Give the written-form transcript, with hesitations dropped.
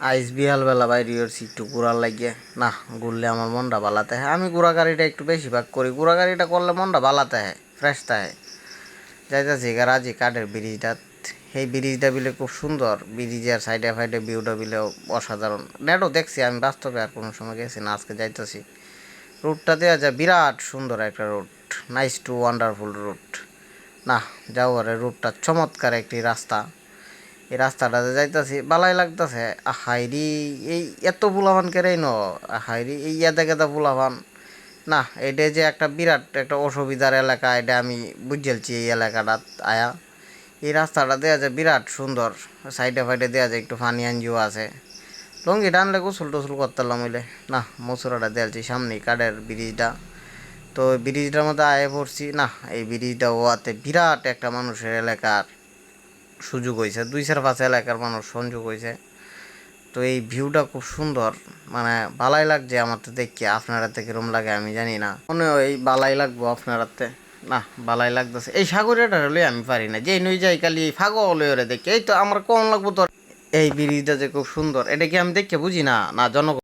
আইস বিহালবেলা বাইরে হচ্ছি একটু ঘোরার লাগিয়ে। না, ঘুরলে আমার মনটা ভালাতে হয়। আমি ঘোরাঘুরিটা একটু বেশিরভাগ করি। ঘোরাঘুরিটা করলে মনটা ভালাতে হয়, ফ্রেশ থাকে। যাইতেছি রাজি কাঠের ব্রিজটা। সেই ব্রিজটা বিলে খুব সুন্দর। ব্রিজের সাইডে ফাইডে ভিউটা বিলে অসাধারণ। নেটও দেখছি আমি, বাস্তবে আর কোনো সময় গেছি না, আজকে যাইতেছি। রুটটা দেওয়া যায়, বিরাট সুন্দর একটা route. Nice to wonderful route. না, যাও আরে, রুটটা চমৎকার একটি রাস্তা। এই রাস্তাটাতে যাইতাছি, ভালাই লাগতেছে। আহাইরি, এই এত পোলাপান কেরাই ন। আহাইরি, এই এদা গেদা পোলাপান। না, এটা যে একটা বিরাট একটা অসুবিধার এলাকা, এটা আমি বুঝেলছি। এই এলাকাটা আয়া, এই রাস্তাটা দেওয়া যায় বিরাট সুন্দর। সাইডে ফাইডে দেওয়া যায় একটু ফানি এনজিও আছে। লঙ্গি টানলে গোসল টোসল করতাম হইলে। না, মসুরাটা দেওয়ালছি সামনেই কাঠের ব্রিজটা। তো ব্রিজটার মধ্যে আয়ে পড়ছি। না, এই ব্রিজটা হওয়াতে বিরাট একটা মানুষের এলাকার সুযোগ হয়েছে, 2-4-5 এলাকার মানুষ সংযোগ হয়েছে। তো এই ভিউটা খুব সুন্দর, মানে ভালাই লাগছে আমার তো দেখি। আপনারা থেকে রুম লাগে আমি জানি না, মনে হয় এই বালাই লাগবো আপনারাতে। না, বালাই লাগতেছে। এই সাগরিয়াটা হলে আমি পারি না, যে নই যাই খালি ফাগল হয়ে দেখি। এই তো আমার কম লাগবো তোর। এই ব্রিজটা যে খুব সুন্দর, এটা কি আমি দেখে বুঝি না, না জনগণ